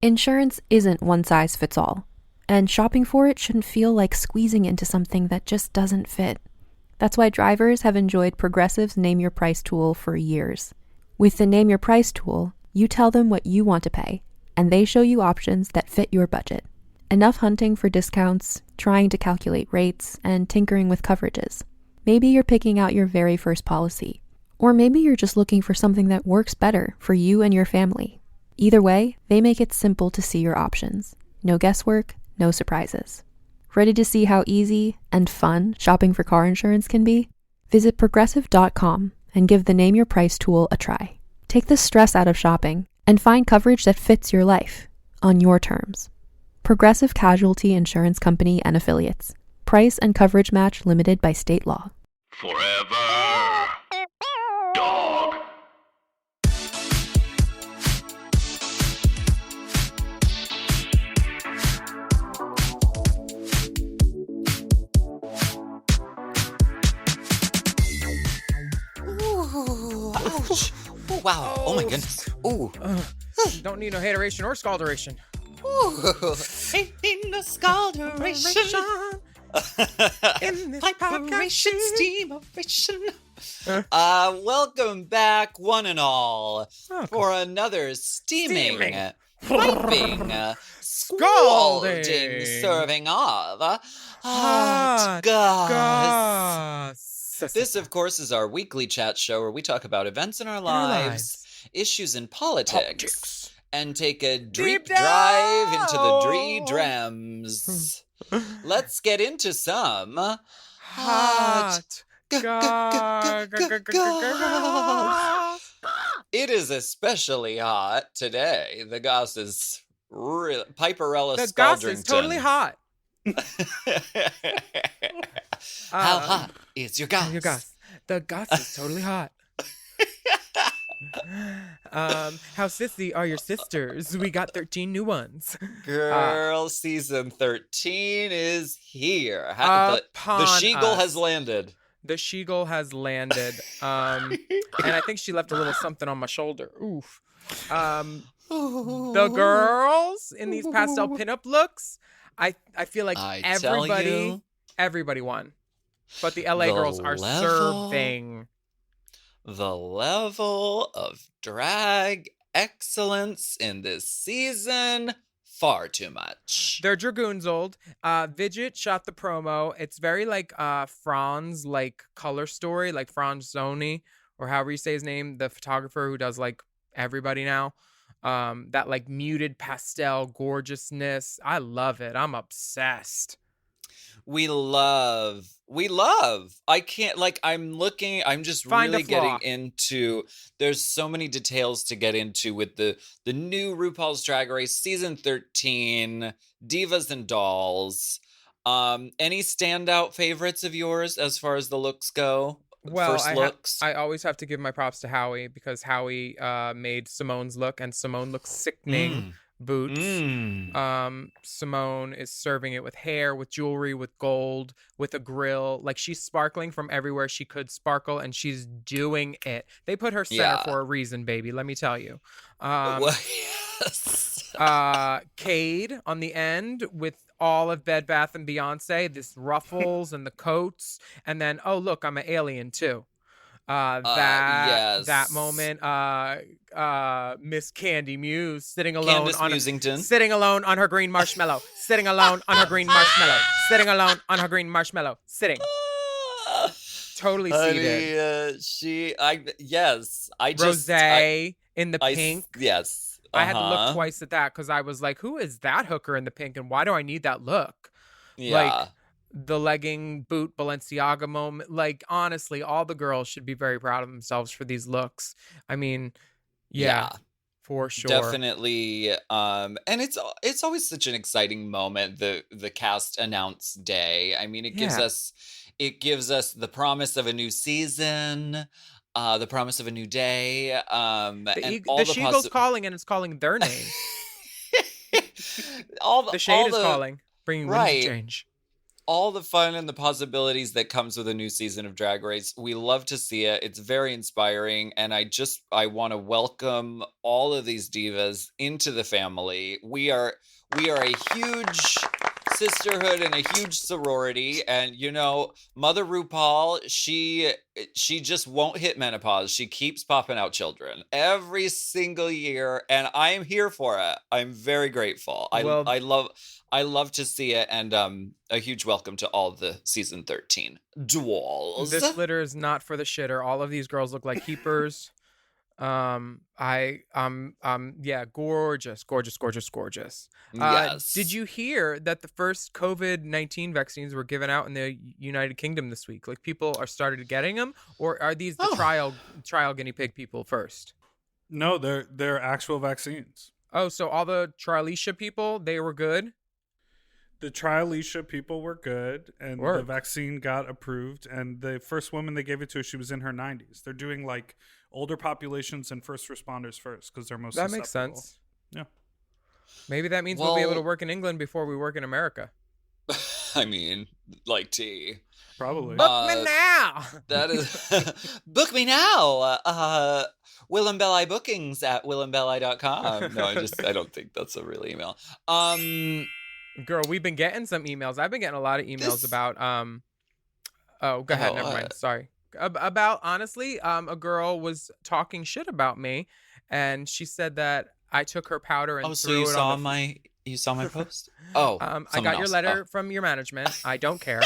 Insurance isn't one size fits all, and shopping for it shouldn't feel like squeezing into something that just doesn't fit. That's why drivers have enjoyed Progressive's Name Your Price tool for years. With the Name Your Price tool, you tell them what you want to pay, and they show you options that fit your budget. Enough hunting for discounts, trying to calculate rates, and tinkering with coverages. Maybe you're picking out your very first policy, or maybe you're just looking for something that works better for you and your family. Either way, they make it simple to see your options. No guesswork, no surprises. Ready to see how easy and fun shopping for car insurance can be? Visit Progressive.com and give the Name Your Price tool a try. Take the stress out of shopping and find coverage that fits your life, on your terms. Progressive Casualty Insurance Company and Affiliates. Price and coverage match limited by state law. Forever Dog. Ooh, ouch. Oh, wow. Oh, my goodness. Ooh. Don't need no hateration or scalderation. Ooh. Ain't need no scalderation. In this Piperation, steameration. Welcome back, one and all, for another steaming, piping, scalding serving of Hot Goss. This, of course, is our weekly chat show where we talk about events in our lives, issues in politics, and take a deep drive into the Dree-Drams. Let's get into some Hot Goss. It is especially hot today. The Goss is Piperella Scaldrington. The Goss is totally hot. How hot is your Goss? Your Goss. The Goss is totally hot. How sissy are your sisters? We got 13 new ones. Girl, season 13 is here. The Sheagle has landed. The Sheagle has landed. And I think she left a little something on my shoulder. Oof. The girls in these pastel pinup looks, I feel like everybody won. But the LA girls are serving. The level of drag excellence in this season, far too much. They're dragoons old. Vidget shot the promo. It's very like Franz, like color story, like Franz Zoni, or however you say his name, the photographer who does like everybody now. That like muted pastel gorgeousness. I love it. I'm obsessed. We love. I can't, like, I'm just really getting into, there's so many details to get into with the new RuPaul's Drag Race season 13, Divas and Dolls. Any standout favorites of yours as far as the looks go? Well, first looks? I always have to give my props to Howie because Howie made Simone's look, and Simone looks sickening. Boots. Simone is serving it with hair, with jewelry, with gold, with a grill. Like, she's sparkling from everywhere she could sparkle, and she's doing it. They put her center for a reason, baby. Let me tell you. Cade on the end with all of Bed Bath and Beyonce, this ruffles and the coats, and then look, I'm an alien too. That moment, Miss Candy Muse sitting alone sitting alone on her green marshmallow, sitting alone on her green marshmallow, sitting alone on her green marshmallow, sitting. Totally seated. Rosé in the pink. Yes. I had to look twice at that because I was like, who is that hooker in the pink and why do I need that look? Yeah. Like, the legging boot Balenciaga moment. Like, honestly, all the girls should be very proud of themselves for these looks. I mean, yeah. For sure. Definitely. And it's always such an exciting moment, the cast announce day. I mean, it gives us the promise of a new season, the promise of a new day. The Sheagle's calling, and it's calling their name. The Shade is calling, bringing winds of change. all the fun and the possibilities that comes with a new season of Drag Race. We love to see it. It's very inspiring. And I want to welcome all of these divas into the family. We are a huge sisterhood and a huge sorority, and Mother RuPaul, she just won't hit menopause. She keeps popping out children every single year, and I'm here for it. I'm very grateful. I love to see it, and a huge welcome to all the season 13 duels. This litter is not for the shitter. All of these girls look like keepers. Yeah, gorgeous. Yes. Did you hear that the first COVID-19 vaccines were given out in the United Kingdom this week? Like, people are started getting them, or are these the trial guinea pig people first? No, they're actual vaccines. Oh, so all the Trialisha people, they were good? The Trialisha people were good, and Work. the vaccine got approved, and the first woman they gave it to, she was in her 90s. They're doing like older populations and first responders first because they're most susceptible. Makes sense. Yeah. Maybe that means we'll be able to work in England before we work in America. I mean, like tea. Probably. Book me now. That is book me now. Willam Belli bookings at willambelli.com. No, I don't think that's a real email. Girl, we've been getting some emails. I've been getting a lot of emails about go ahead, never mind. Sorry. About, honestly, a girl was talking shit about me, and she said that I took her powder and threw it on you saw my post? Oh, I got your letter from your management. I don't care.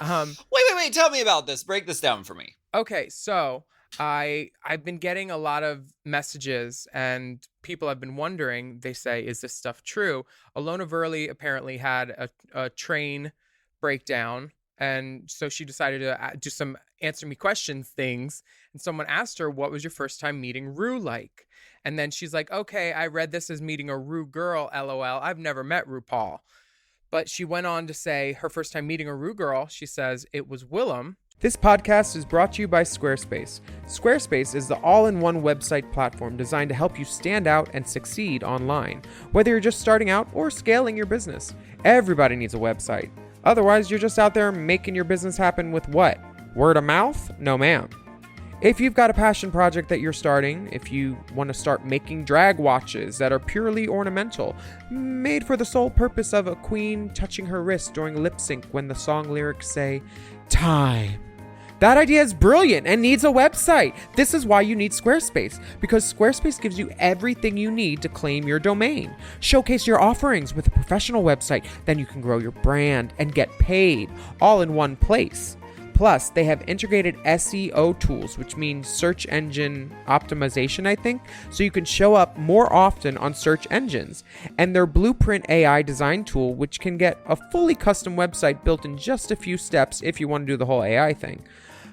Wait, tell me about this. Break this down for me. Okay, so I've been getting a lot of messages, and people have been wondering. They say, is this stuff true? Alona Verley apparently had a train breakdown, and so she decided to do some answer me questions things. And someone asked her, what was your first time meeting Ru like? And then she's like, okay, I read this as meeting a Ru girl, LOL. I've never met RuPaul. But she went on to say her first time meeting a Ru girl, she says it was Willam. This podcast is brought to you by Squarespace. Squarespace is the all-in-one website platform designed to help you stand out and succeed online. Whether you're just starting out or scaling your business, everybody needs a website. Otherwise, you're just out there making your business happen with what? Word of mouth? No, ma'am. If you've got a passion project that you're starting, if you want to start making drag watches that are purely ornamental, made for the sole purpose of a queen touching her wrist during lip sync when the song lyrics say, time. That idea is brilliant and needs a website. This is why you need Squarespace, because Squarespace gives you everything you need to claim your domain. Showcase your offerings with a professional website, then you can grow your brand and get paid all in one place. Plus, they have integrated SEO tools, which means search engine optimization, I think, so you can show up more often on search engines. And their Blueprint AI design tool, which can get a fully custom website built in just a few steps if you want to do the whole AI thing.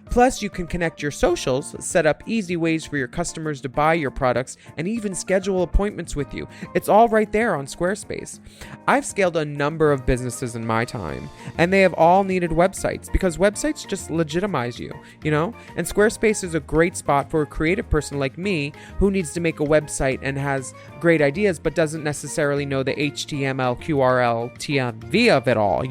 Plus, you can connect your socials, set up easy ways for your customers to buy your products, and even schedule appointments with you. It's all right there on Squarespace. I've scaled a number of businesses in my time, and they have all needed websites because websites just legitimize you, And Squarespace is a great spot for a creative person like me who needs to make a website and has great ideas but doesn't necessarily know the HTML, QRL, TMV of it all,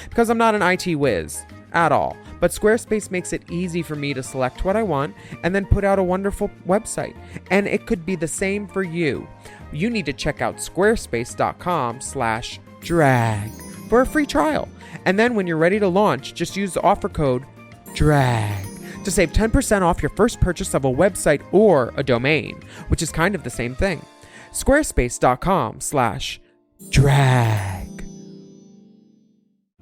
Because I'm not an IT whiz at all. But Squarespace makes it easy for me to select what I want and then put out a wonderful website. And it could be the same for you. You need to check out squarespace.com/drag for a free trial. And then when you're ready to launch, just use the offer code DRAG to save 10% off your first purchase of a website or a domain, which is kind of the same thing. Squarespace.com/drag.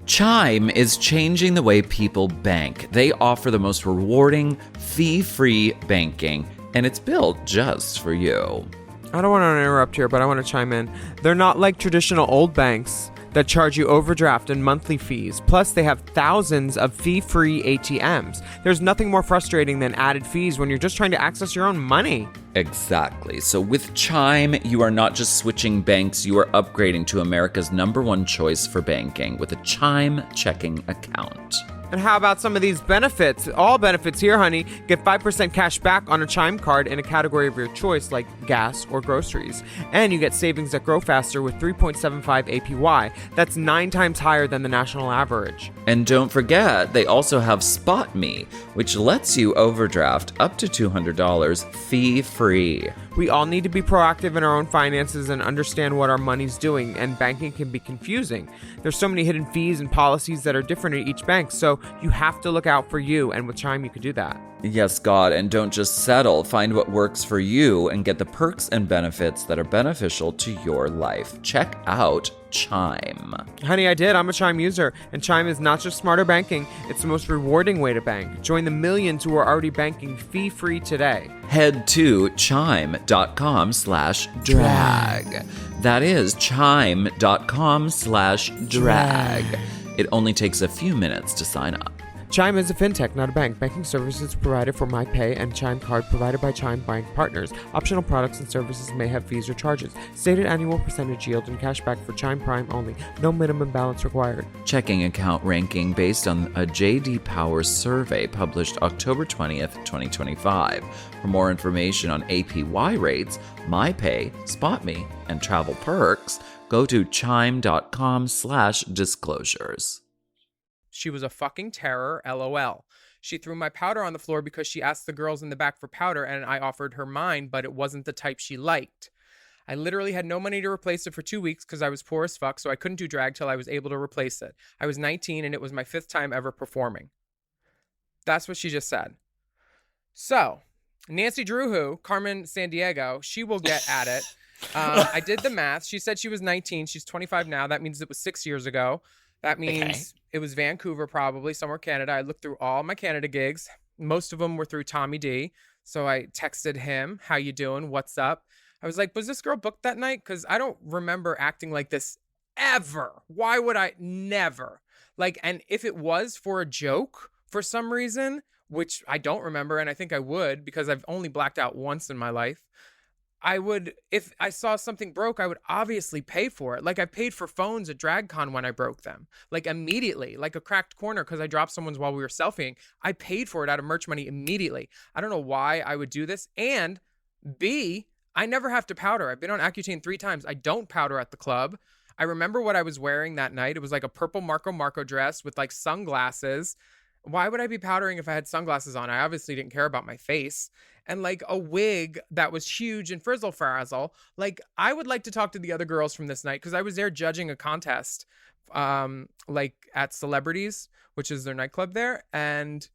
Chime is changing the way people bank. They offer the most rewarding, fee-free banking, and it's built just for you. I don't want to interrupt here, but I want to chime in. They're not like traditional old banks that charge you overdraft and monthly fees. Plus, they have thousands of fee-free ATMs. There's nothing more frustrating than added fees when you're just trying to access your own money. Exactly. So with Chime, you are not just switching banks, you are upgrading to America's #1 choice for banking with a Chime checking account. And how about some of these benefits? All benefits here, honey. Get 5% cash back on a Chime card in a category of your choice like gas or groceries. And you get savings that grow faster with 3.75 APY. That's 9 times higher than the national average. And don't forget, they also have Spot Me, which lets you overdraft up to $200 fee-free. We all need to be proactive in our own finances and understand what our money's doing, and banking can be confusing. There's so many hidden fees and policies that are different at each bank, so you have to look out for you, and with Chime you could do that. Yes, God, and don't just settle. Find what works for you and get the perks and benefits that are beneficial to your life. Check out Chime. Honey, I did. I'm a Chime user, and Chime is not just smarter banking, it's the most rewarding way to bank. Join the millions who are already banking fee-free today. Head to chime.com/drag. That is chime.com/drag. It only takes a few minutes to sign up. Chime is a fintech, not a bank. Banking services provided for MyPay and Chime Card provided by Chime Bank partners. Optional products and services may have fees or charges. Stated annual percentage yield and cashback for Chime Prime only. No minimum balance required. Checking account ranking based on a J.D. Power survey published October 20th, 2025. For more information on APY rates, MyPay, SpotMe, and travel perks, go to chime.com/disclosures. She was a fucking terror, LOL. She threw my powder on the floor because she asked the girls in the back for powder and I offered her mine, but it wasn't the type she liked. I literally had no money to replace it for 2 weeks because I was poor as fuck, so I couldn't do drag till I was able to replace it. I was 19 and it was my 5th time ever performing. That's what she just said. So, Nancy Drew, Carmen Sandiego, she will get at it. I did the math. She said she was 19. She's 25 now. That means it was 6 years ago. That means it was Vancouver, probably, somewhere Canada. I looked through all my Canada gigs. Most of them were through Tommy D. So I texted him, how you doing? What's up? I was like, was this girl booked that night? Because I don't remember acting like this ever. Why would I? Never. Like, and if it was for a joke for some reason, which I don't remember, and I think I would because I've only blacked out once in my life, I would, if I saw something broke, I would obviously pay for it. Like I paid for phones at DragCon when I broke them, like immediately, like a cracked corner because I dropped someone's while we were selfieing. I paid for it out of merch money immediately. I don't know why I would do this. And B, I never have to powder. I've been on Accutane 3 times. I don't powder at the club. I remember what I was wearing that night. It was like a purple Marco dress with like sunglasses. Why would I be powdering if I had sunglasses on? I obviously didn't care about my face. And like a wig that was huge and frizzle frazzle. Like I would like to talk to the other girls from this night because I was there judging a contest like at Celebrities, which is their nightclub there. And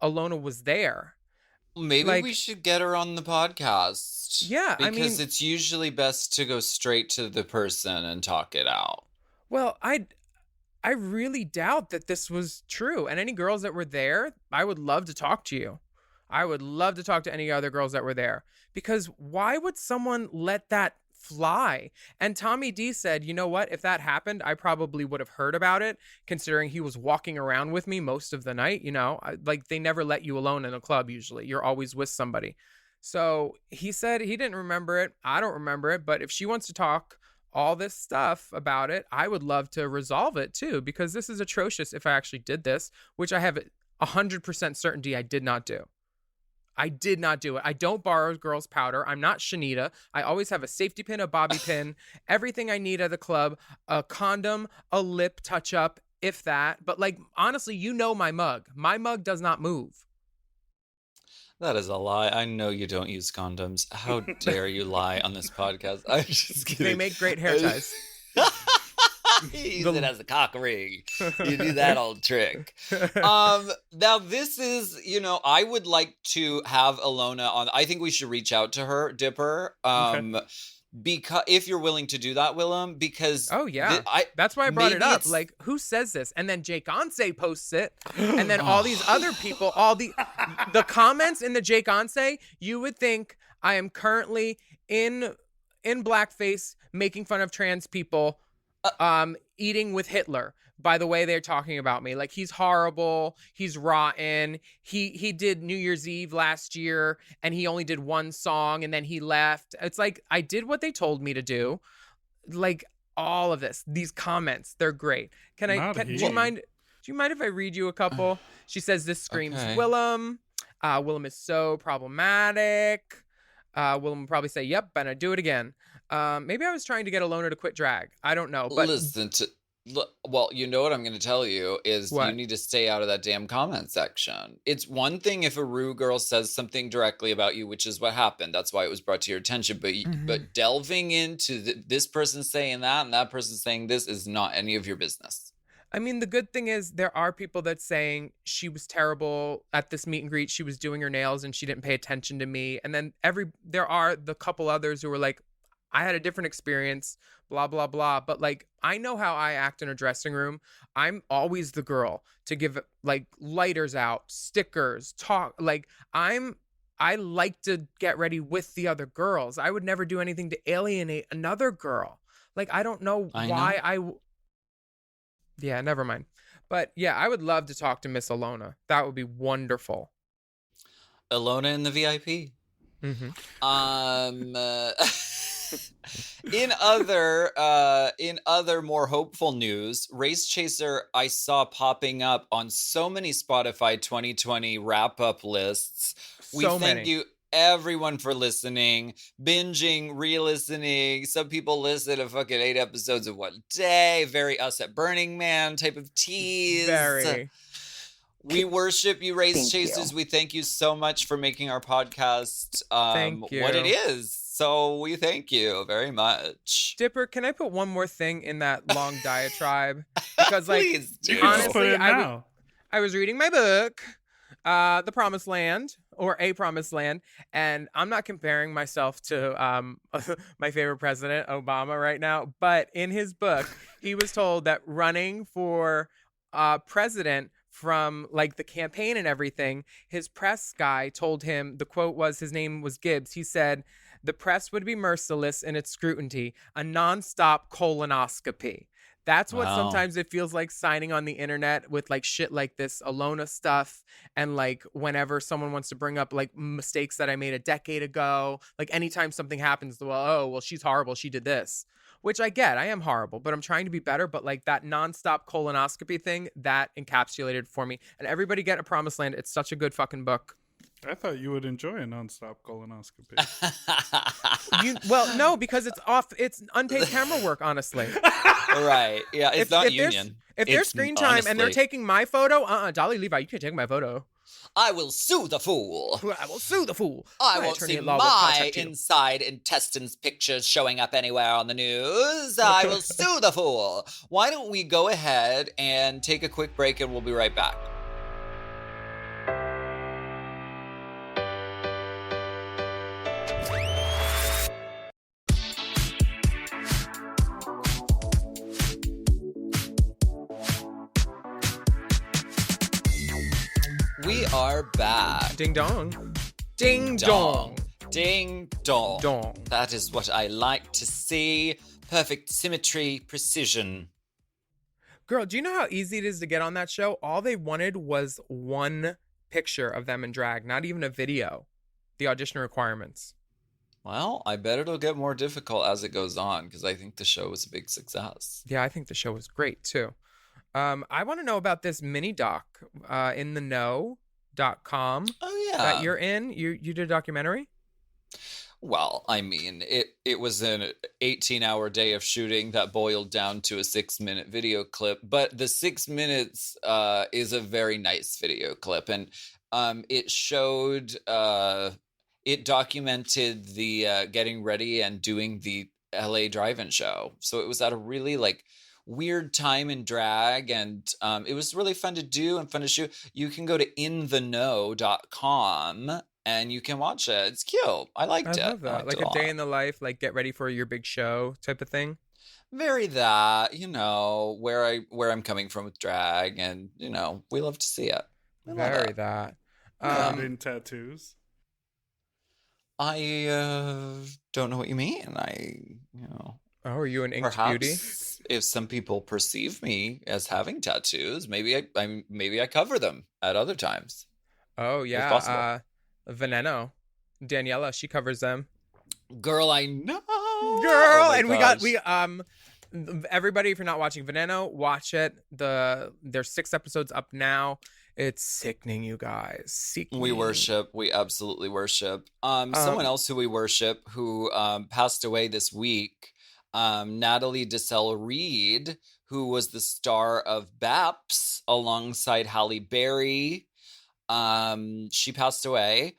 Alona was there. Maybe we should get her on the podcast. Yeah, because it's usually best to go straight to the person and talk it out. Well, I really doubt that this was true. And any girls that were there, I would love to talk to you. I would love to talk to any other girls that were there. Because why would someone let that fly? And Tommy D said, you know what? If that happened, I probably would have heard about it, considering he was walking around with me most of the night. You know, like they never let you alone in a club usually. You're always with somebody. So he said he didn't remember it. I don't remember it. But if she wants to talk all this stuff about it, I would love to resolve it too, because this is atrocious if I actually did this, which I have 100% certainty I did not do. I did not do it. I don't borrow girls' powder. I'm not Shanita. I always have a safety pin, a bobby pin, everything I need at the club, a condom, a lip touch-up, if that. But like, honestly, you know my mug. My mug does not move. That is a lie. I know you don't use condoms. How dare you lie on this podcast? I'm just kidding. They make great hair ties. You use it as a cock ring. You do that old trick. Now this is, I would like to have Alona on. I think we should reach out to her, Dipper. Okay. Because if you're willing to do that, Willam, because that's why I brought it up. Like, who says this? And then Jake Onse posts it, and then all these other people, all the comments in the Jake Onse, you would think I am currently in blackface making fun of trans people, eating with Hitler. By the way, they're talking about me. Like, he's horrible. He's rotten. He did New Year's Eve last year, and he only did one song, and then he left. It's like, I did what they told me to do. Like, all of this. These comments, they're great. Do you mind Do you mind if I read you a couple? She says, this screams Okay. Willam. Willam is so problematic. Willam will probably say, yep, and I'd do it again. Maybe I was trying to get Alona to quit drag. I don't know. But Well, you know what I'm going to tell you is What? you need to stay out of that damn comment section. It's one thing if a Rue girl says something directly about you, which is what happened. That's why it was brought to your attention. But delving into this person saying that and that person saying this is not any of your business. I mean, the good thing is there are people that saying she was terrible at this meet and greet. She was doing her nails and she didn't pay attention to me. And then there are the couple others who were like, I had a different experience, blah, blah, blah. But like, I know how I act in a dressing room. I'm always the girl to give like lighters out, stickers, talk. Like I like to get ready with the other girls. I would never do anything to alienate another girl. Like, I don't know why yeah, never mind. But yeah, I would love to talk to Miss Alona. That would be wonderful. Alona in the VIP. Mm-hmm. In other more hopeful news, Race Chaser I saw popping up on so many Spotify 2020 wrap-up lists. We thank you everyone for listening, binging, re-listening. Some people listen to fucking 8 episodes in one day. Very Us at Burning Man type of tease. Very. We worship you, Race Chasers. We thank you so much for making our podcast what it is. So we thank you very much. Dipper, can I put one more thing in that long diatribe? Because like, Honestly, I was reading my book, The Promised Land, or A Promised Land, and I'm not comparing myself to my favorite president, Obama, right now, but in his book, he was told that running for president from like the campaign and everything, his press guy told him, the quote was, his name was Gibbs, he said, the press would be merciless in its scrutiny, a nonstop colonoscopy. That's what sometimes it feels like signing on the internet with like shit like this Alona stuff. And like whenever someone wants to bring up like mistakes that I made a decade ago, like anytime something happens, well, she's horrible, she did this, which I get, I am horrible, but I'm trying to be better. But like that nonstop colonoscopy thing, that encapsulated for me. And everybody get A Promised Land. It's such a good fucking book. I thought you would enjoy a nonstop colonoscopy. Well, no, because it's unpaid camera work, honestly. Right. Yeah, it's not union. If there's screen time honestly, and they're taking my photo, Dolly Levi, you can't take my photo. I will sue the fool. I will sue the fool. I won't see my inside intestines pictures showing up anywhere on the news. I will sue the fool. Why don't we go ahead and take a quick break and we'll be right back. We are back. Ding dong. Ding dong. Ding dong. Dong. That is what I like to see. Perfect symmetry, precision. Girl, do you know how easy it is to get on that show? All they wanted was one picture of them in drag, not even a video. The audition requirements. Well, I bet it'll get more difficult as it goes on because I think the show was a big success. Yeah, I think the show was great too. I want to know about this mini doc, intheknow.com. Oh yeah, that you're in. You did a documentary. Well, I mean, it was an 18-hour day of shooting that boiled down to a 6-minute video clip. But the 6 minutes is a very nice video clip, and it showed, it documented the getting ready and doing the LA drive-in show. So it was at a really like weird time in drag, and it was really fun to do and fun to shoot. You can go to intheknow.com and you can watch it. It's cute. I liked it. I love that. Like a day in the life, like get ready for your big show type of thing. Very that, where I'm coming from with drag, and we love to see it. Very that. In tattoos. I don't know what you mean. Oh, are you an inked perhaps beauty? If some people perceive me as having tattoos, maybe I cover them at other times. Oh yeah, Veneno, Daniela, she covers them. Girl, I know. Girl, oh and gosh. we Everybody, if you're not watching Veneno, watch it. There's 6 episodes up now. It's sickening, you gues. Sickening. We worship. We absolutely worship. Someone else who we worship who passed away this week, Natalie Desselle-Reid, who was the star of Baps alongside Halle Berry. She passed away.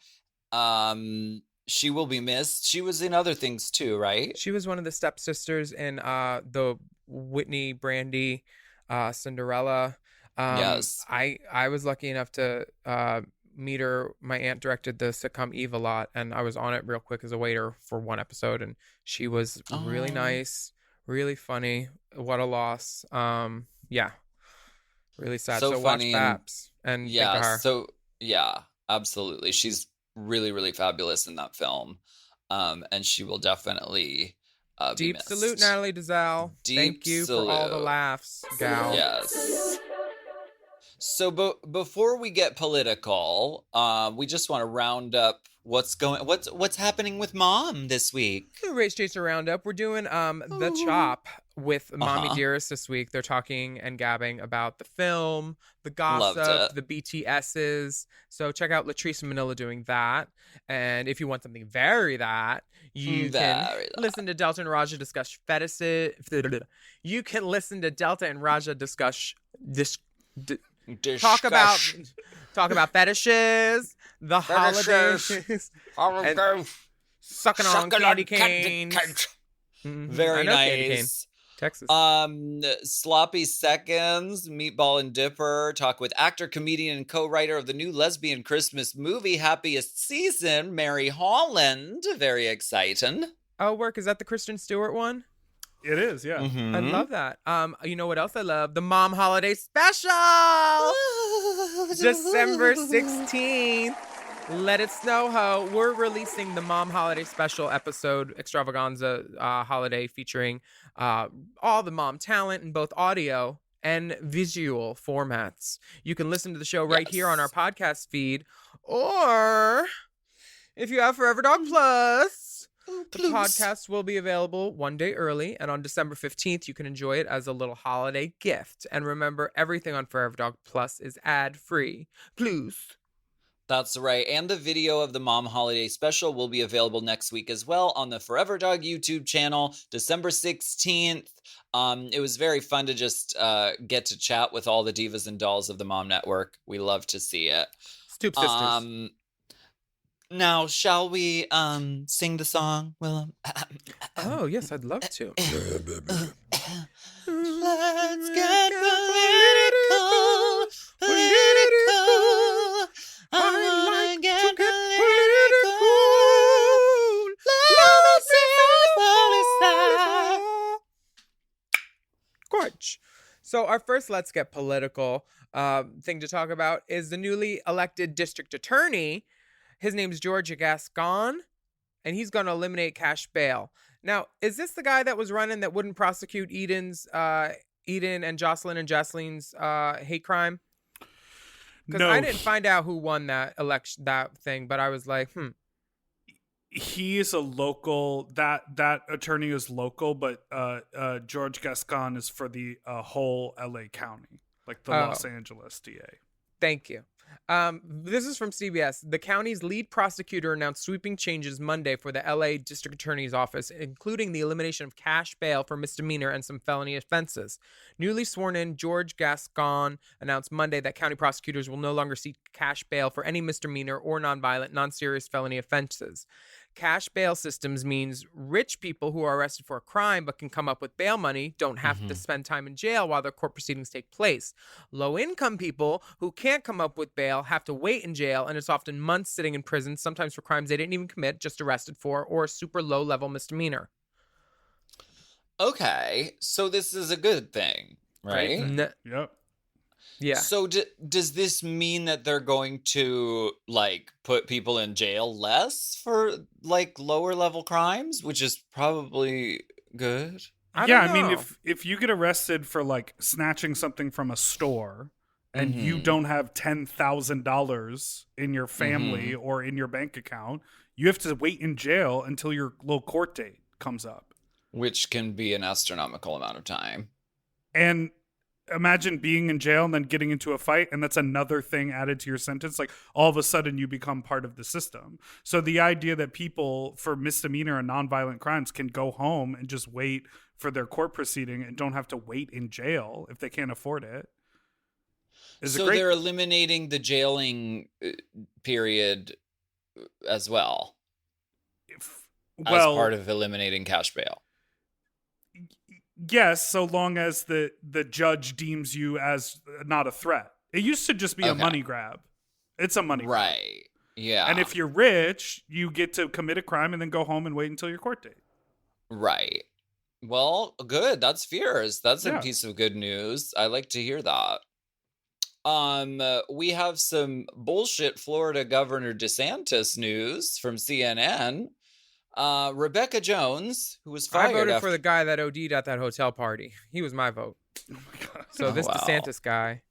She will be missed. She was in other things too, right? She was one of the stepsisters in the Whitney Brandy Cinderella. Yes. I was lucky enough to meet her. My aunt directed the sitcom Eve a lot, and I was on it real quick as a waiter for one episode, and she was really nice, really funny. What a loss. Yeah. Really sad. So funny watch Baps and think of her. So yeah, absolutely. She's really, really fabulous in that film. And she will definitely be Deep missed. salute, Natalie Desselle. Thank you for all the laughs, gal. Yes. So before we get political, we just want to round up what's happening with Mom this week. Race Chaser Roundup. We're doing The Chop with Mommy Dearest this week. They're talking and gabbing about the film, the gossip, the BTSs. So check out Latrice and Manila doing that. And if you want something you can listen to Delta and Raja discuss fetishes. You can listen to Delta and Raja discuss talk about fetishes, the holidays, and sucking on candy canes. Very nice. Texas. Sloppy Seconds, Meatball and Dipper talk with actor, comedian, and co-writer of the new lesbian Christmas movie Happiest Season, Mary Holland. Very exciting. Oh, work. Is that the Kristen Stewart one? It is, yeah. Mm-hmm. I love that. You know what else I love? The Mom Holiday Special! December 16th. Let it snow, ho. We're releasing the Mom Holiday Special episode extravaganza holiday featuring all the mom talent in both audio and visual formats. You can listen to the show right here on our podcast feed, or if you have Forever Dog Plus, the podcast will be available one day early, and on December 15th, you can enjoy it as a little holiday gift. And remember, everything on Forever Dog Plus is ad-free. Plus. That's right. And the video of the Mom Holiday Special will be available next week as well on the Forever Dog YouTube channel, December 16th. It was very fun to just get to chat with all the divas and dolls of the Mom Network. We love to see it. Stoop Sisters. Now, shall we sing the song, Willam? Oh, yes, I'd love to. Let's get political. I wanna get political. Gorge. So our first Let's Get Political thing to talk about is the newly elected district attorney. His name's George Gascon, and he's going to eliminate cash bail. Now, is this the guy that was running that wouldn't prosecute Eden and Jocelyn and Jesslyn's hate crime? Because I didn't find out who won that election, that thing, but I was like, He is a local. That attorney is local, but George Gascon is for the whole LA County, like the Los Angeles DA. Thank you. This is from CBS. The county's lead prosecutor announced sweeping changes Monday for the LA District Attorney's Office, including the elimination of cash bail for misdemeanor and some felony offenses. Newly sworn in, George Gascon announced Monday that county prosecutors will no longer seek cash bail for any misdemeanor or nonviolent, non-serious felony offenses. Cash bail systems means rich people who are arrested for a crime but can come up with bail money don't have to spend time in jail while their court proceedings take place. Low-income people who can't come up with bail have to wait in jail, and it's often months sitting in prison, sometimes for crimes they didn't even commit, just arrested for, or a super low-level misdemeanor. Okay, so this is a good thing, right? Yep. Yeah. So does this mean that they're going to like put people in jail less for like lower level crimes, which is probably good? I mean, if you get arrested for like snatching something from a store and you don't have $10,000 in your family or in your bank account, you have to wait in jail until your little court date comes up. which can be an astronomical amount of time. And imagine being in jail and then getting into a fight, and that's another thing added to your sentence. Like, all of a sudden you become part of the system. So the idea that people for misdemeanor and nonviolent crimes can go home and just wait for their court proceeding and don't have to wait in jail if they can't afford it. So they're eliminating the jailing period as well. As part of eliminating cash bail. Yes, so long as the judge deems you as not a threat. It used to just be a money grab. It's a money grab. Right. Yeah. And if you're rich, you get to commit a crime and then go home and wait until your court date. Right. Well, good. That's fierce. That's a piece of good news. I like to hear that. We have some bullshit Florida Governor DeSantis news from CNN. Rebecca Jones, who was fired. I voted for the guy that OD'd at that hotel party. He was my vote. Oh my God. So this DeSantis guy.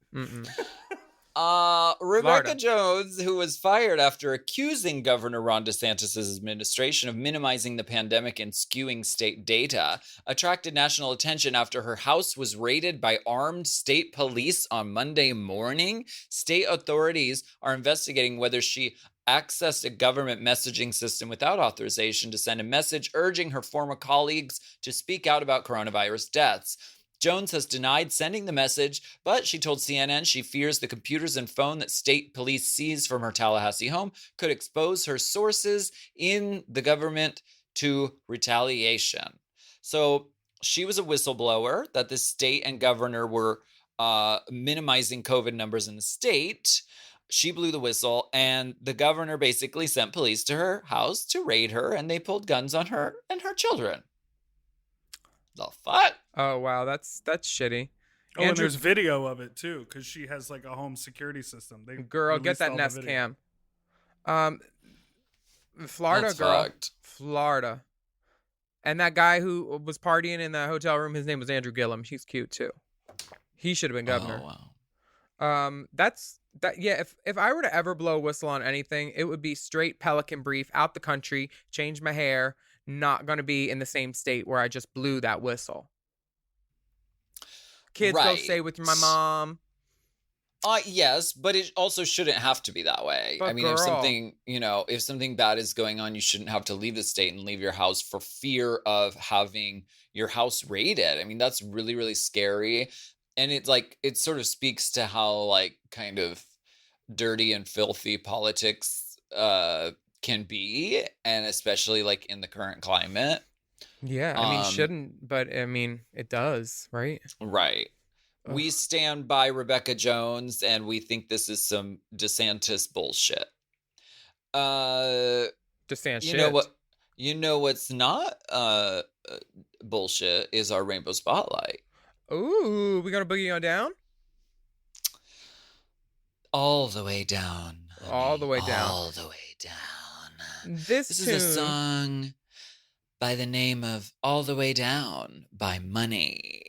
Rebecca Jones, who was fired after accusing Governor Ron DeSantis' administration of minimizing the pandemic and skewing state data, attracted national attention after her house was raided by armed state police on Monday morning. State authorities are investigating whether she accessed a government messaging system without authorization to send a message urging her former colleagues to speak out about coronavirus deaths. Jones has denied sending the message, but she told CNN she fears the computers and phone that state police seized from her Tallahassee home could expose her sources in the government to retaliation. So she was a whistleblower that the state and governor were minimizing COVID numbers in the state. She blew the whistle, and the governor basically sent police to her house to raid her, and they pulled guns on her and her children. The fuck? Oh, wow. That's shitty. Oh, and there's video of it, too, because she has, like, a home security system. Girl, get that Nest Cam. Florida, That's girl. fucked. Florida. And that guy who was partying in the hotel room, his name was Andrew Gillum. He's cute, too. He should have been governor. Oh, wow. If I were to ever blow a whistle on anything, it would be straight Pelican brief, out the country, change my hair, not going to be in the same state where I just blew that whistle. Kids go stay with my mom. Yes, but it also shouldn't have to be that way. But I mean, if something bad is going on, you shouldn't have to leave the state and leave your house for fear of having your house raided. I mean, that's really, really scary. And it sort of speaks to how like kind of dirty and filthy politics can be, and especially like in the current climate. Yeah, I mean, shouldn't, but I mean, it does, right? Right. Ugh. We stand by Rebecca Jones, and we think this is some DeSantis bullshit. DeSantis. You know what's not bullshit is our Rainbow Spotlight. Ooh, we gonna boogie on down? All the way down. Honey. All the way down. All the way down. This is a song by the name of All the Way Down by Money.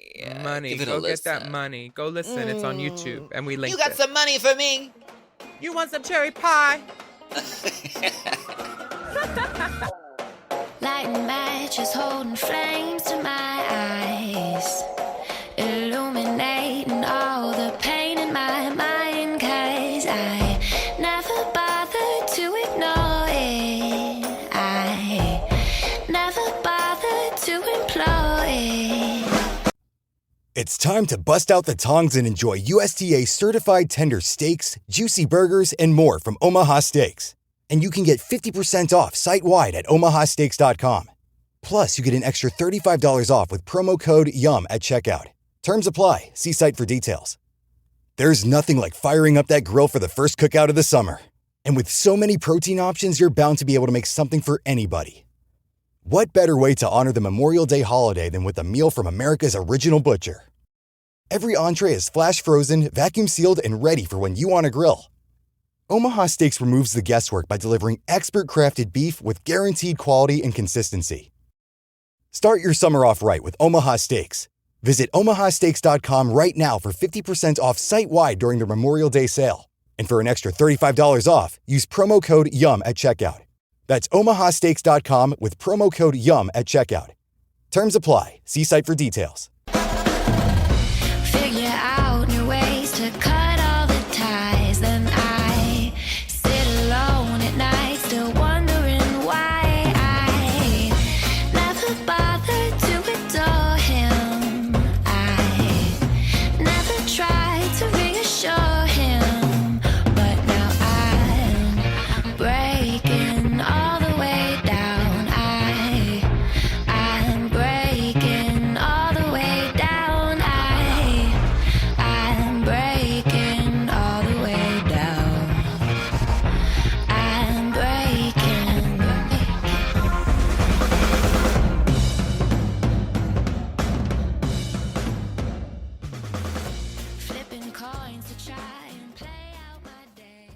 Money. Go get that money. Go listen. It's on YouTube. And we linked it. You got some money for me? You want some cherry pie? Lighting matches, holding flames to my eyes, illuminating all the pain in my mind, 'cause I never bothered to ignore it. I never bothered to implore it. It's time to bust out the tongs and enjoy USDA certified tender steaks, juicy burgers, and more from Omaha Steaks. And you can get 50% off site-wide at omahasteaks.com. Plus, you get an extra $35 off with promo code YUM at checkout. Terms apply. See site for details. There's nothing like firing up that grill for the first cookout of the summer. And with so many protein options, you're bound to be able to make something for anybody. What better way to honor the Memorial Day holiday than with a meal from America's original butcher? Every entree is flash frozen, vacuum sealed, and ready for when you want to grill. Omaha Steaks removes the guesswork by delivering expert-crafted beef with guaranteed quality and consistency. Start your summer off right with Omaha Steaks. Visit omahasteaks.com right now for 50% off site-wide during the Memorial Day sale. And for an extra $35 off, use promo code YUM at checkout. That's omahasteaks.com with promo code YUM at checkout. Terms apply. See site for details. Figure out new ways to cut all the ties. Then I sit alone at night, still wondering why I never bothered to adore him. I never tried to reassure him, but now I'm breaking all the way down. I'm breaking all the way down. I'm breaking all the way down. I'm breaking. Flipping coins to try and play out my day.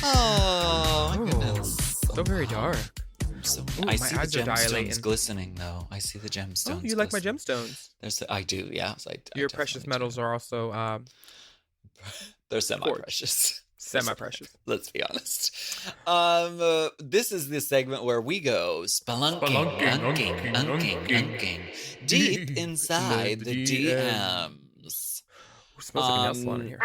Oh, my goodness. So very dark. So, Ooh, I my see the eyes are dilating. gemstones glistening, though. I see the gemstones. Oh, you like my glistening. gemstones? I do, yeah. I Your precious definitely metals do. are also They're semi-precious. semi-precious. Let's be honest. This is the segment where we go spelunking, unking, deep inside the DMs. Ooh, smells like a nail salon in here.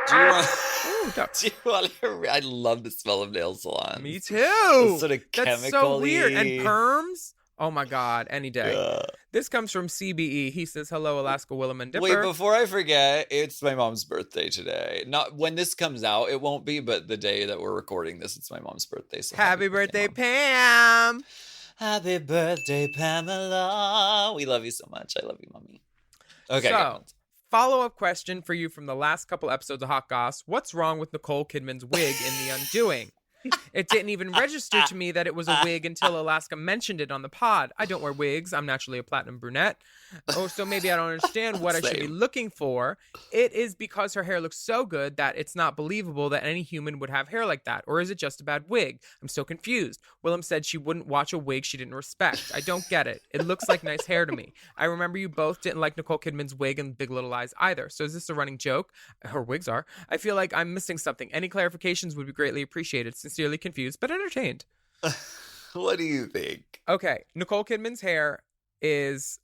Do you want? Ooh, Do you want to? I love the smell of nail salons. me too. It's sort of That's so weird. And chemical-y. perms? Oh my God, any day. Yeah. This comes from CBE. He says, hello, Alaska, Willam, and Dipper. Wait, before I forget, it's my mom's birthday today. Not when this comes out, it won't be, but the day that we're recording this, it's my mom's birthday. So Happy birthday, Mom. Pam. Happy birthday, Pamela. We love you so much. I love you, Mommy. Okay. go So, on. follow-up question for you from the last couple episodes of Hot Goss. What's wrong with Nicole Kidman's wig in The Undoing? It didn't even register to me that it was a wig until Alaska mentioned it on the pod. I don't wear wigs. I'm naturally a platinum brunette. Oh, so maybe I don't understand what I should be Same. looking for. It is because her hair looks so good that it's not believable that any human would have hair like that. Or is it just a bad wig? I'm so confused. Willam said she wouldn't watch a wig she didn't respect. I don't get it. It looks like nice hair to me. I remember you both didn't like Nicole Kidman's wig and Big Little Lies either. So is this a running joke? Her wigs are. I feel like I'm missing something. Any clarifications would be greatly appreciated. Sincerely confused, but entertained. What do you think? Okay, Nicole Kidman's hair is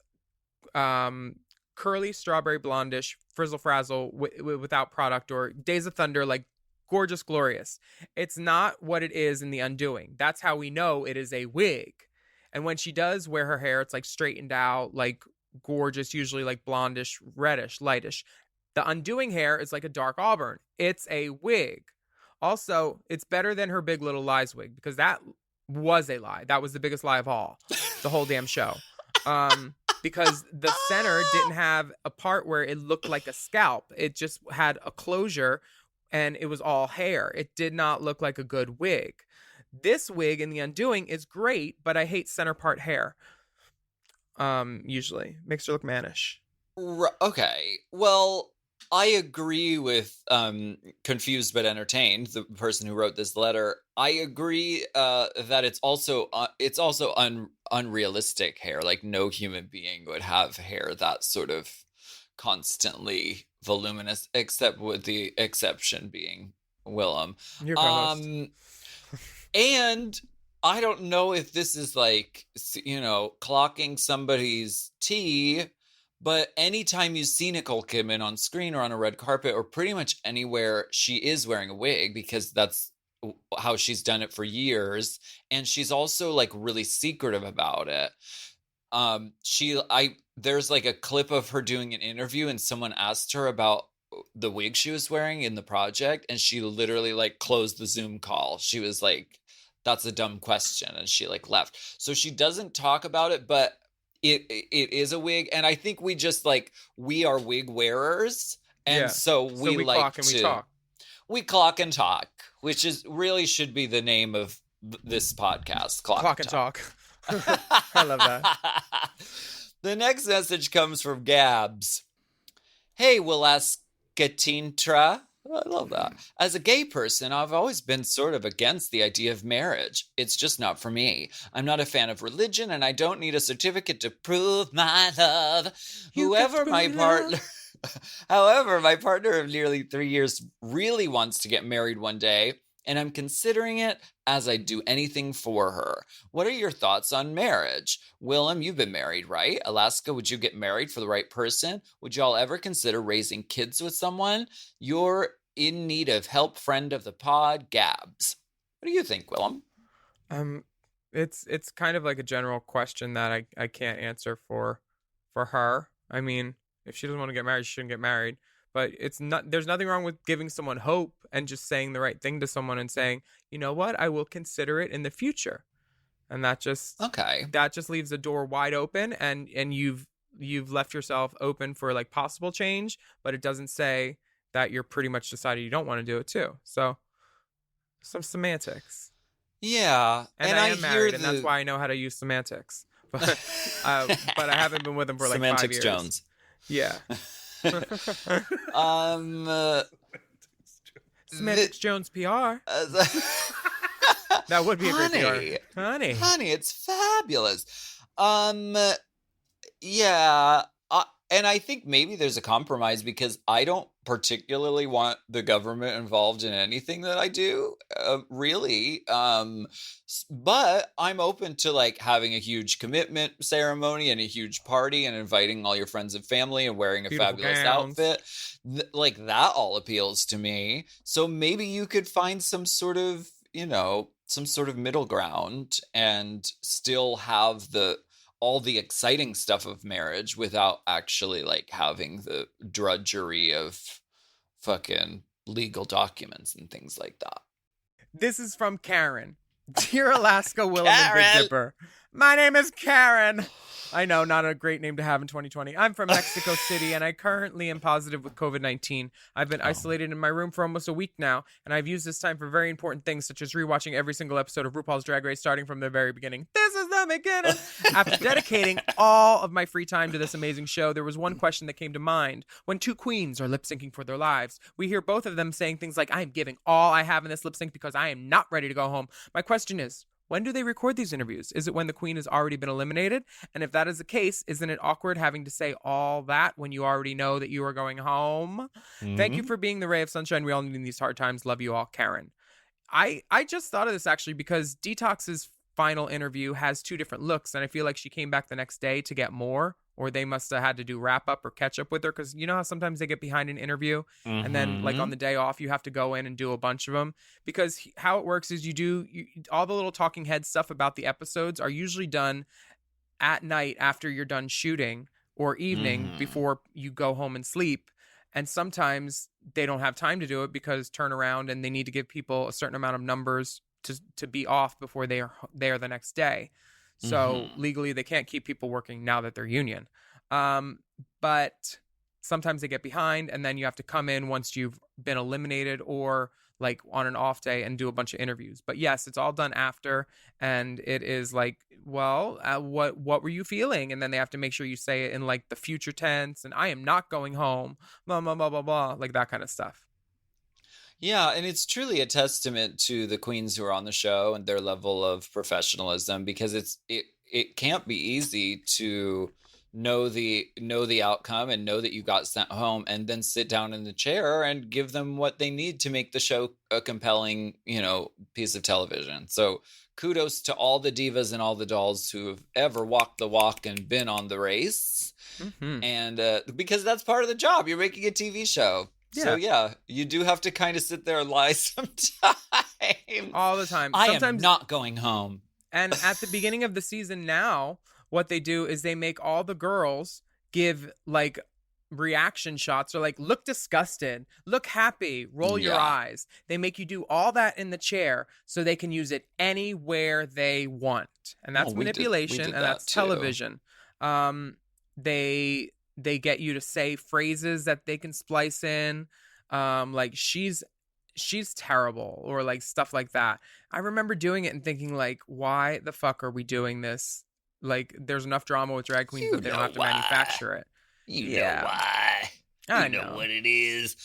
curly, strawberry blondish, frizzle frazzle without product, or Days of Thunder, like gorgeous, glorious. It's not what it is in The Undoing. That's how we know it is a wig. And when she does wear her hair, it's like straightened out, like gorgeous, usually like blondish, reddish, lightish. The Undoing hair is like a dark auburn. It's a wig. Also, it's better than her Big Little Lies wig, because that was a lie. That was the biggest lie of all, the whole damn show. Because the center didn't have a part where it looked like a scalp. It just had a closure and it was all hair. It did not look like a good wig. This wig in The Undoing is great, but I hate center part hair. Usually makes her look mannish. Okay. Well, I agree with confused but entertained, the person who wrote this letter. I agree that it's also unrealistic hair. Like no human being would have hair that sort of constantly voluminous, except with the exception being Willam. Your co-host. And I don't know if this is like, clocking somebody's tea, but anytime you see Nicole Kidman on screen or on a red carpet or pretty much anywhere, she is wearing a wig, because that's how she's done it for years. And she's also like really secretive about it. There's like a clip of her doing an interview and someone asked her about the wig she was wearing in the project, and she literally like closed the Zoom call. She was like, that's a dumb question, and she like left. So she doesn't talk about it, but it is a wig, and I think we just like, we are wig wearers, and so we like clock and to we talk. We clock and talk, which is really should be the name of this podcast. Clock and talk. I love that. The next message comes from Gabs. Hey, we'll ask Katintra. I love that. As a gay person, I've always been sort of against the idea of marriage. It's just not for me. I'm not a fan of religion, and I don't need a certificate to prove my love. Whoever my partner However, my partner of nearly 3 years really wants to get married one day, and I'm considering it as I do anything for her. What are your thoughts on marriage? Willam, you've been married, right? Alaska, would you get married for the right person? Would y'all ever consider raising kids with someone? You're in need of help, friend of the pod, Gabs. What do you think, Willam? It's kind of like a general question that I can't answer for her. I mean, if she doesn't want to get married, she shouldn't get married. But there's nothing wrong with giving someone hope and just saying the right thing to someone and saying, you know what, I will consider it in the future. And that just leaves the door wide open, and you've left yourself open for like possible change, but it doesn't say that you're pretty much decided you don't want to do it too. So some semantics. Yeah. And I am married, and that's why I know how to use semantics. But I haven't been with him for like Semantics 5 years. Jones. Yeah. Semantics Jones PR. That would be a great PR. Honey, it's fabulous. Yeah. And I think maybe there's a compromise because I don't particularly want the government involved in anything that I do, really. But I'm open to like having a huge commitment ceremony and a huge party and inviting all your friends and family and wearing a Beautiful fabulous gowns. outfit. Like that all appeals to me. So maybe you could find some sort of, some sort of middle ground and still have all the exciting stuff of marriage without actually like having the drudgery of fucking legal documents and things like that. This is from Karen. Dear Alaska, Willam, and Big Dipper. My name is Karen. I know, not a great name to have in 2020. I'm from Mexico City, and I currently am positive with COVID-19. I've been isolated in my room for almost a week now, and I've used this time for very important things, such as rewatching every single episode of RuPaul's Drag Race starting from the very beginning. This is the beginning! After dedicating all of my free time to this amazing show, there was one question that came to mind. When two queens are lip-syncing for their lives, we hear both of them saying things like, I am giving all I have in this lip-sync because I am not ready to go home. My question is, when do they record these interviews? Is it when the queen has already been eliminated? And if that is the case, isn't it awkward having to say all that when you already know that you are going home? Mm-hmm. Thank you for being the ray of sunshine we all need in these hard times. Love you all, Karen. I just thought of this actually because Detox's final interview has two different looks, and I feel like she came back the next day to get more, or they must have had to do wrap up or catch up with her, because you know how sometimes they get behind an interview and then like on the day off you have to go in and do a bunch of them, because how it works is all the little talking head stuff about the episodes are usually done at night after you're done shooting, or evening before you go home and sleep. And sometimes they don't have time to do it because turnaround, and they need to give people a certain amount of numbers to be off before they are there the next day. So legally they can't keep people working now that they're union. But sometimes they get behind, and then you have to come in once you've been eliminated or like on an off day and do a bunch of interviews. But yes, it's all done after, and it is like, well, what were you feeling? And then they have to make sure you say it in like the future tense, and I am not going home, blah, blah, blah, blah, blah, like that kind of stuff. Yeah, and it's truly a testament to the queens who are on the show and their level of professionalism, because it can't be easy to know the outcome and know that you got sent home and then sit down in the chair and give them what they need to make the show a compelling, piece of television. So kudos to all the divas and all the dolls who have ever walked the walk and been on the race. And because that's part of the job. You're making a TV show. Yeah. So yeah, you do have to kind of sit there and lie sometimes. All the time. I am not going home. And at the beginning of the season now, what they do is they make all the girls give like reaction shots, or like, look disgusted, look happy, roll your eyes. They make you do all that in the chair so they can use it anywhere they want. And that's manipulation, and that's television. They get you to say phrases that they can splice in, like she's terrible, or like stuff like that. I remember doing it and thinking like, why the fuck are we doing this? Like, there's enough drama with drag queens that they don't have to manufacture it. You know why. I know what it is.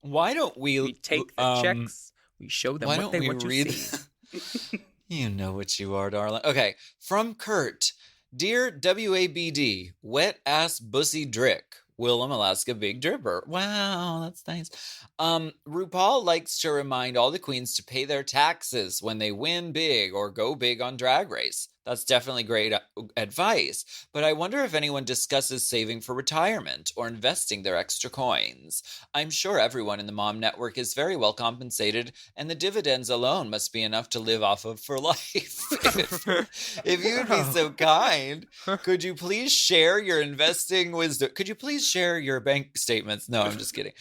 Why don't we take the checks? We show them what they want to see. You know what you are, darling. Okay, from Kurt. Dear WABD, wet ass bussy drick, Willam, Alaska, Big Dripper. Wow, that's nice. RuPaul likes to remind all the queens to pay their taxes when they win big or go big on Drag Race. That's definitely great advice. But I wonder if anyone discusses saving for retirement or investing their extra coins. I'm sure everyone in the Mom Network is very well compensated, and the dividends alone must be enough to live off of for life. If you'd be so kind, could you please share your investing wisdom? Could you please share your bank statements? No, I'm just kidding.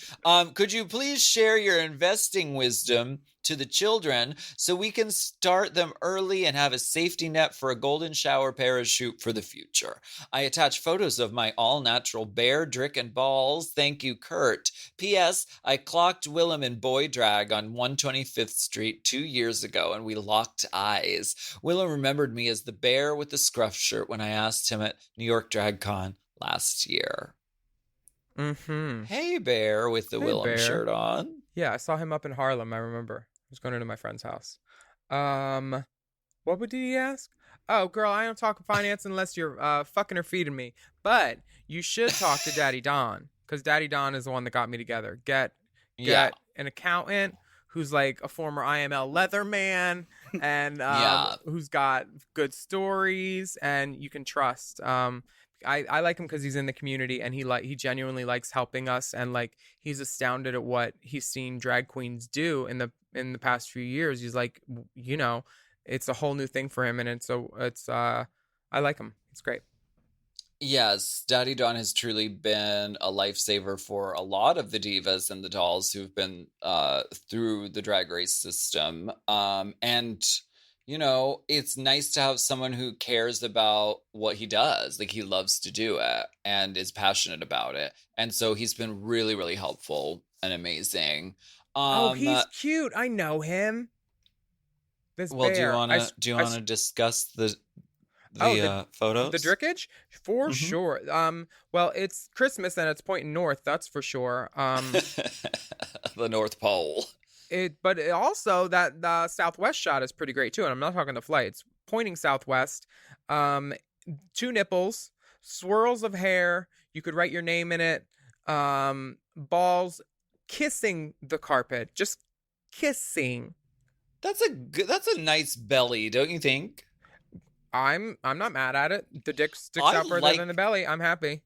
Could you please share your investing wisdom to the children so we can start them early and have a safety net for a golden shower parachute for the future? I attach photos of my all-natural bear, Drick, and balls. Thank you, Kurt. P.S. I clocked Willam in boy drag on 125th Street 2 years ago, and we locked eyes. Willam remembered me as the bear with the scruff shirt when I asked him at New York Drag Con last year. Mm-hmm. Hey, bear with the Willam shirt on. Yeah, I saw him up in Harlem, I remember. I was going into my friend's house. What did he ask? Oh, girl, I don't talk finance unless you're fucking or feeding me. But you should talk to Daddy Don, because Daddy Don is the one that got me together. Get an accountant who's like a former IML Leatherman and who's got good stories and you can trust. I like him because he's in the community and he genuinely likes helping us, and like he's astounded at what he's seen drag queens do in the past few years. He's like, you know, it's a whole new thing for him, and I like him. It's great. Yes, Daddy Don has truly been a lifesaver for a lot of the divas and the dolls who've been through the Drag Race system. And you know, it's nice to have someone who cares about what he does. Like, he loves to do it and is passionate about it. And so he's been really, really helpful and amazing. He's cute. I know him. This well, bear. Do you want to discuss the photos? The drickage? For sure. Well, it's Christmas and it's pointing north, that's for sure. The North Pole. But also that southwest shot is pretty great too, and I'm not talking the flights. Pointing southwest, 2 nipples, swirls of hair. You could write your name in it. Balls kissing the carpet, just kissing. That's a nice belly, don't you think? I'm not mad at it. The dick sticks out further than the belly. I'm happy.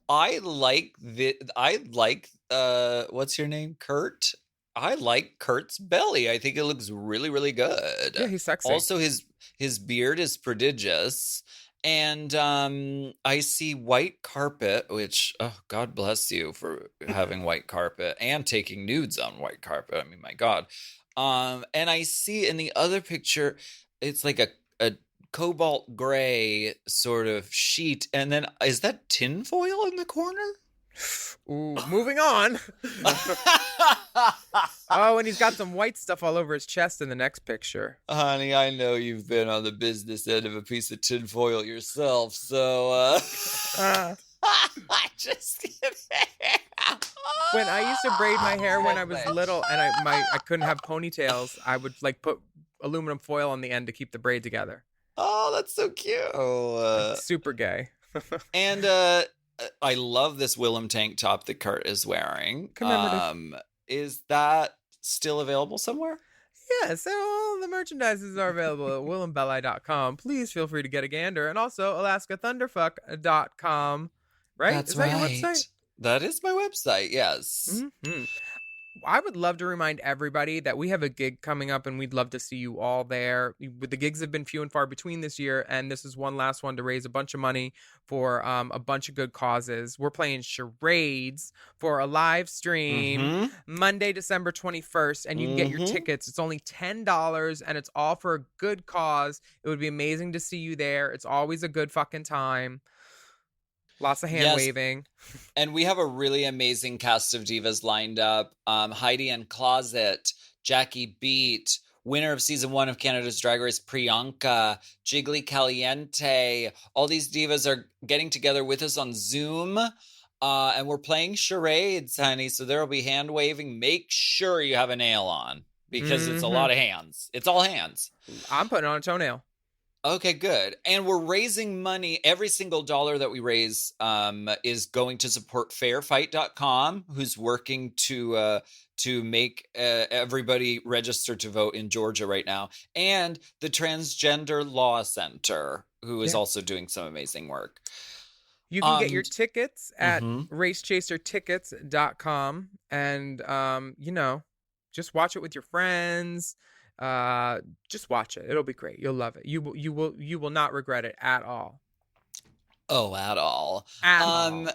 I like what's your name, Kurt? I like Kurt's belly. I think it looks really, really good. Yeah, he's sexy. Also, his beard is prodigious. And I see white carpet, which, oh, God bless you for having white carpet and taking nudes on white carpet. I mean, my God. And I see in the other picture, it's like a cobalt gray sort of sheet. And then, is that tinfoil in the corner? Ooh, moving on. Oh, and he's got some white stuff all over his chest in the next picture. Honey, I know you've been on the business end of a piece of tinfoil yourself, so just kidding. When I used to braid my hair when I was little and I couldn't have ponytails, I would like put aluminum foil on the end to keep the braid together. Oh, that's so cute. Super gay. And I love this Willam tank top that Kurt is wearing. Is that still available somewhere? Yeah, so all the merchandises are available at willambelli.com. Please feel free to get a gander. And also alaskathunderfuck.com. Right? That's Is that right. your website? That is my website, yes. Mm-hmm. I would love to remind everybody that we have a gig coming up and we'd love to see you all there. The gigs have been few and far between this year, and this is one last one to raise a bunch of money for a bunch of good causes. We're playing charades for a live stream Monday, December 21st, and you can get your tickets. It's only $10, and it's all for a good cause. It would be amazing to see you there. It's always a good fucking time. Lots of hand waving. And we have a really amazing cast of divas lined up. Heidi and Closet, Jackie Beat, winner of season 1 of Canada's Drag Race, Priyanka, Jiggly Caliente. All these divas are getting together with us on Zoom. And we're playing charades, honey. So there will be hand waving. Make sure you have a nail on because it's a lot of hands. It's all hands. I'm putting on a toenail. Okay, good. And we're raising money. Every single dollar that we raise is going to support fairfight.com, who's working to make everybody register to vote in Georgia right now, and the Transgender Law Center, who is also doing some amazing work. You can get your tickets at racechasertickets.com, and just watch it with your friends. Just watch it. It'll be great. You'll love it. You will not regret it at all. Oh, at all. All.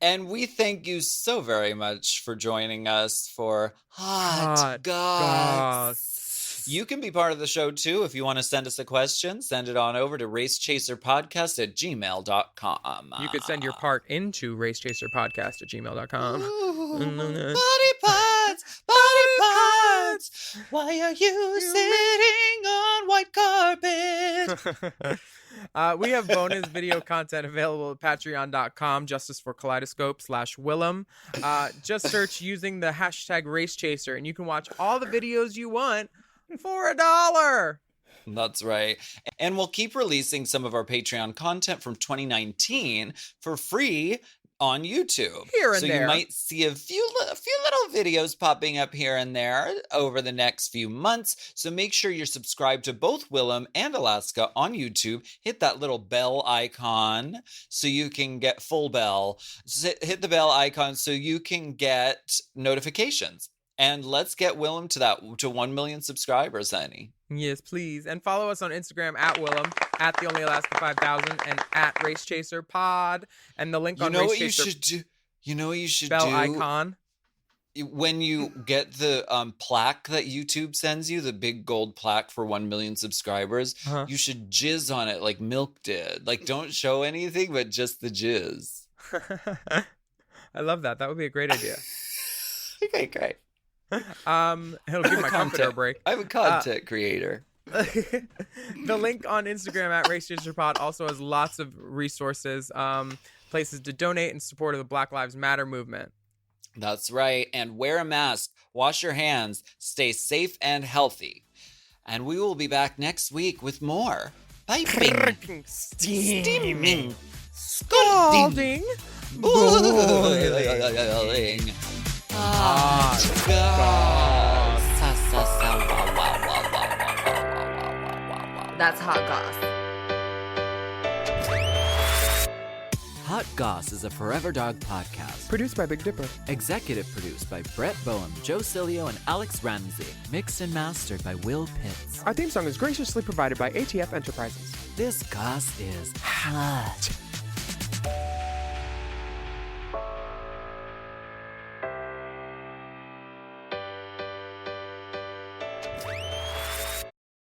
And we thank you so very much for joining us for Hot Goss. You can be part of the show too. If you want to send us a question, send it on over to racechaserpodcast@gmail.com. You could send your part into racechaserpodcast@gmail.com. Body parts. Why are you sitting on white carpet? We have bonus video content available at patreon.com, Justice for Kaleidoscope /Willam. Just search using the hashtag RaceChaser, and you can watch all the videos you want for $1. That's right. And we'll keep releasing some of our Patreon content from 2019 for free on YouTube. Here and there. You might see a few little videos popping up here and there over the next few months. So make sure you're subscribed to both Willam and Alaska on YouTube. Hit that little bell icon so you can get full bell. Hit the bell icon so you can get notifications. And let's get Willam to 1 million subscribers, honey. Yes, please. And follow us on Instagram at Willam, at The Only Alaska 5000, and at RaceChaserPod. And the link on what RaceChaser you should do? You know what you should bell do? icon. When you get the plaque that YouTube sends you, the big gold plaque for 1 million subscribers, you should jizz on it like Milk did. Like, don't show anything, but just the jizz. I love that. That would be a great idea. Okay, great. It'll give my comforter a break. I'm a content creator. The link on Instagram at RaceChaserPod also has lots of resources, places to donate in support of the Black Lives Matter movement. That's right. And wear a mask, wash your hands, stay safe and healthy. And we will be back next week with more piping, steaming, scalding, boiling. Hot Goss. That's Hot Goss. Hot Goss is a Forever Dog podcast. Produced by Big Dipper. Executive produced by Brett Boehm, Joe Cilio, and Alex Ramsey. Mixed and mastered by Will Pitts. Our theme song is graciously provided by ATF Enterprises. This Goss is hot.